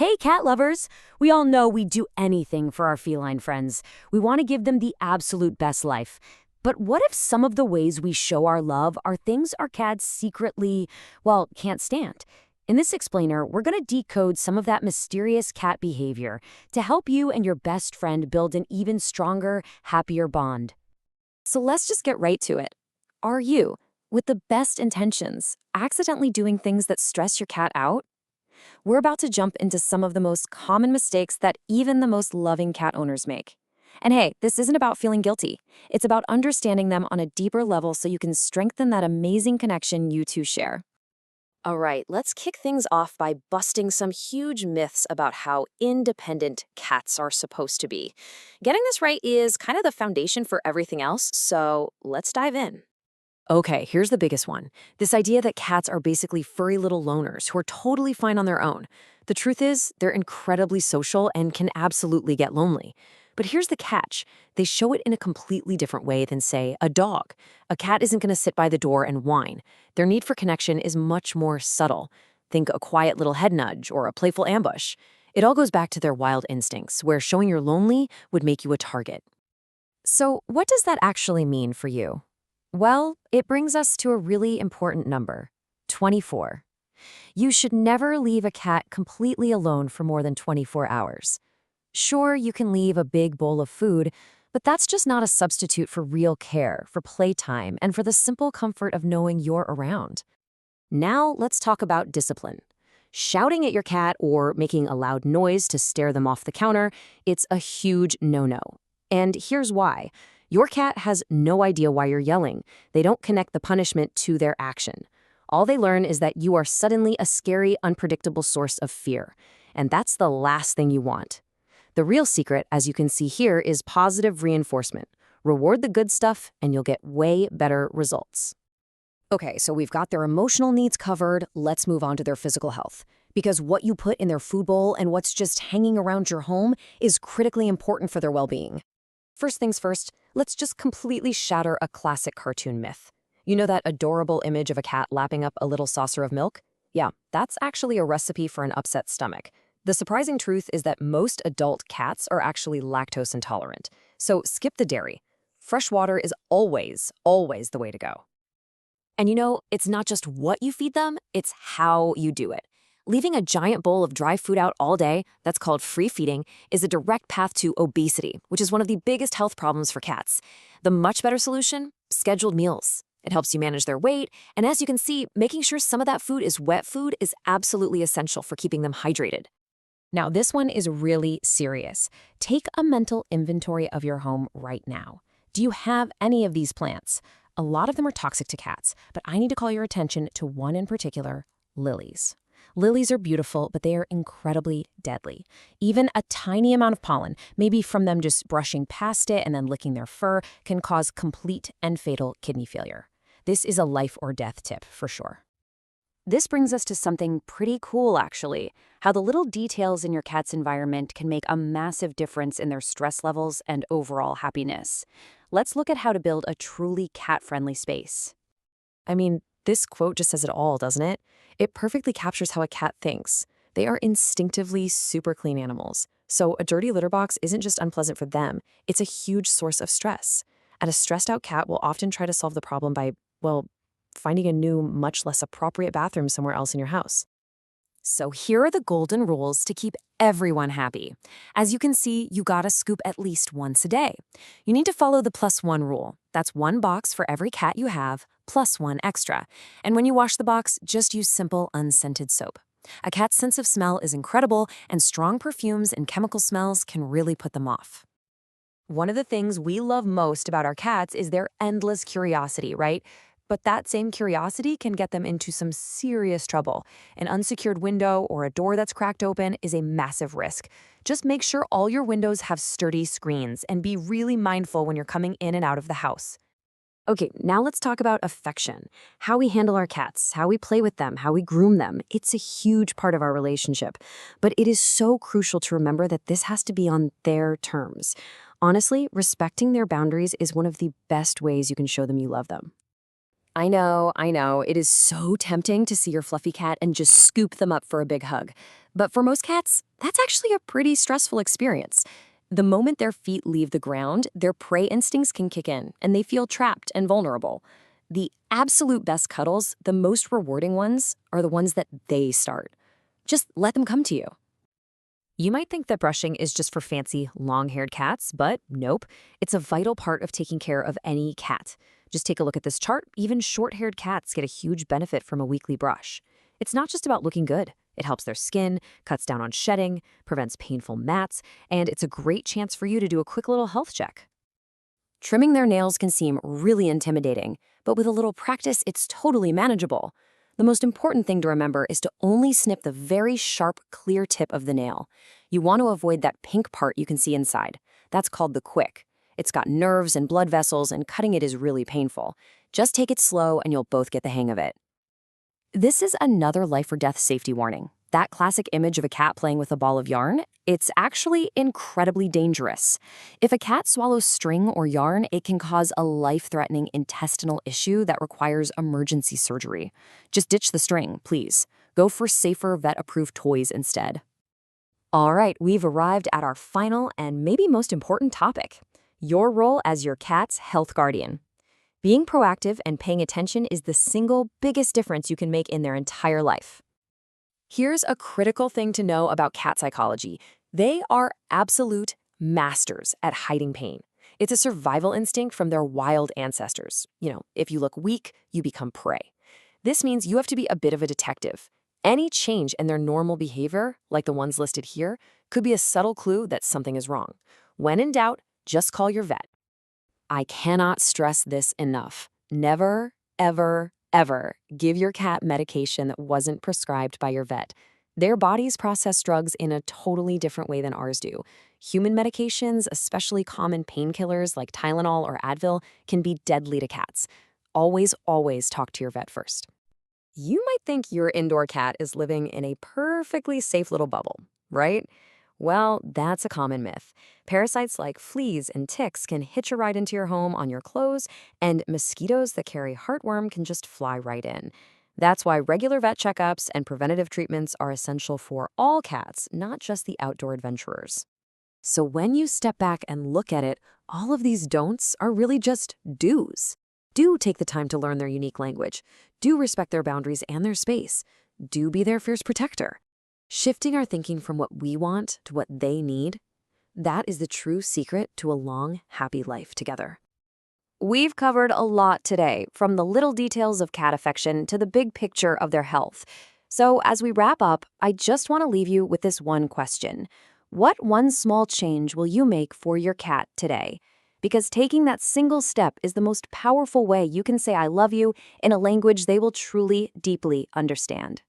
Hey, cat lovers! We all know we do anything for our feline friends. We want to give them the absolute best life. But what if some of the ways we show our love are things our cats secretly, well, can't stand? In this explainer, we're going to decode some of that mysterious cat behavior to help you and your best friend build an even stronger, happier bond. So let's just get right to it. Are you, with the best intentions, accidentally doing things that stress your cat out? We're about to jump into some of the most common mistakes that even the most loving cat owners make. And hey, this isn't about feeling guilty. It's about understanding them on a deeper level so you can strengthen that amazing connection you two share. All right, let's kick things off by busting some huge myths about how independent cats are supposed to be. Getting this right is kind of the foundation for everything else, so let's dive in. Okay, here's the biggest one. This idea that cats are basically furry little loners who are totally fine on their own. The truth is, they're incredibly social and can absolutely get lonely. But here's the catch. They show it in a completely different way than, say, a dog. A cat isn't going to sit by the door and whine. Their need for connection is much more subtle. Think a quiet little head nudge or a playful ambush. It all goes back to their wild instincts, where showing you're lonely would make you a target. So, what does that actually mean for you? Well, it brings us to a really important number, 24. You should never leave a cat completely alone for more than 24 hours. Sure, you can leave a big bowl of food, but that's just not a substitute for real care, for playtime, and for the simple comfort of knowing you're around. Now, let's talk about discipline. Shouting at your cat or making a loud noise to scare them off the counter, it's a huge no-no. And here's why. Your cat has no idea why you're yelling. They don't connect the punishment to their action. All they learn is that you are suddenly a scary, unpredictable source of fear. And that's the last thing you want. The real secret, as you can see here, is positive reinforcement. Reward the good stuff, and you'll get way better results. Okay, so we've got their emotional needs covered. Let's move on to their physical health. Because what you put in their food bowl and what's just hanging around your home is critically important for their well-being. First things first, let's just completely shatter a classic cartoon myth. You know that adorable image of a cat lapping up a little saucer of milk? Yeah, that's actually a recipe for an upset stomach. The surprising truth is that most adult cats are actually lactose intolerant. So skip the dairy. Fresh water is always, always the way to go. And you know, it's not just what you feed them, it's how you do it. Leaving a giant bowl of dry food out all day, that's called free feeding, is a direct path to obesity, which is one of the biggest health problems for cats. The much better solution? Scheduled meals. It helps you manage their weight, and as you can see, making sure some of that food is wet food is absolutely essential for keeping them hydrated. Now, this one is really serious. Take a mental inventory of your home right now. Do you have any of these plants? A lot of them are toxic to cats, but I need to call your attention to one in particular, lilies. Lilies are beautiful, but they are incredibly deadly. Even a tiny amount of pollen, maybe from them just brushing past it and then licking their fur, can cause complete and fatal kidney failure. This is a life or death tip for sure. This brings us to something pretty cool, actually. How the little details in your cat's environment can make a massive difference in their stress levels and overall happiness. Let's look at how to build a truly cat-friendly space. I mean, this quote just says it all, doesn't it? It perfectly captures how a cat thinks. They are instinctively super clean animals. So a dirty litter box isn't just unpleasant for them, it's a huge source of stress. And a stressed out cat will often try to solve the problem by, well, finding a new, much less appropriate bathroom somewhere else in your house. So here are the golden rules to keep everyone happy. As you can see, you gotta scoop at least once a day. You need to follow the +1 rule. That's one box for every cat you have, plus one extra. And when you wash the box, just use simple, unscented soap. A cat's sense of smell is incredible, and strong perfumes and chemical smells can really put them off. One of the things we love most about our cats is their endless curiosity, right? But that same curiosity can get them into some serious trouble. An unsecured window or a door that's cracked open is a massive risk. Just make sure all your windows have sturdy screens and be really mindful when you're coming in and out of the house. Okay, now let's talk about affection. How we handle our cats, how we play with them, how we groom them. It's a huge part of our relationship. But it is so crucial to remember that this has to be on their terms. Honestly, respecting their boundaries is one of the best ways you can show them you love them. I know. It is so tempting to see your fluffy cat and just scoop them up for a big hug. But for most cats, that's actually a pretty stressful experience. The moment their feet leave the ground, their prey instincts can kick in, and they feel trapped and vulnerable. The absolute best cuddles, the most rewarding ones, are the ones that they start. Just let them come to you. You might think that brushing is just for fancy, long-haired cats, but nope. It's a vital part of taking care of any cat. Just take a look at this chart. Even short-haired cats get a huge benefit from a weekly brush. It's not just about looking good. It helps their skin, cuts down on shedding, prevents painful mats, and it's a great chance for you to do a quick little health check. Trimming their nails can seem really intimidating, but with a little practice, it's totally manageable. The most important thing to remember is to only snip the very sharp, clear tip of the nail. You want to avoid that pink part you can see inside. That's called the quick. It's got nerves and blood vessels, and cutting it is really painful. Just take it slow and you'll both get the hang of it. This is another life or death safety warning. That classic image of a cat playing with a ball of yarn, it's actually incredibly dangerous. If a cat swallows string or yarn, it can cause a life-threatening intestinal issue that requires emergency surgery. Just ditch the string, please. Go for safer vet-approved toys instead. All right, we've arrived at our final and maybe most important topic: your role as your cat's health guardian. Being proactive and paying attention is the single biggest difference you can make in their entire life. Here's a critical thing to know about cat psychology. They are absolute masters at hiding pain. It's a survival instinct from their wild ancestors. If you look weak, you become prey. This means you have to be a bit of a detective. Any change in their normal behavior, like the ones listed here, could be a subtle clue that something is wrong. When in doubt, just call your vet. I cannot stress this enough. Never, ever, ever give your cat medication that wasn't prescribed by your vet. Their bodies process drugs in a totally different way than ours do. Human medications, especially common painkillers like Tylenol or Advil, can be deadly to cats. Always, always talk to your vet first. You might think your indoor cat is living in a perfectly safe little bubble, right? Well, that's a common myth. Parasites like fleas and ticks can hitch a ride into your home on your clothes, and mosquitoes that carry heartworm can just fly right in. That's why regular vet checkups and preventative treatments are essential for all cats, not just the outdoor adventurers. So when you step back and look at it, all of these don'ts are really just do's. Do take the time to learn their unique language. Do respect their boundaries and their space. Do be their fierce protector. Shifting our thinking from what we want to what they need, that is the true secret to a long, happy life together. We've covered a lot today, from the little details of cat affection to the big picture of their health. So as we wrap up, I just want to leave you with this one question. What one small change will you make for your cat today? Because taking that single step is the most powerful way you can say I love you in a language they will truly, deeply understand.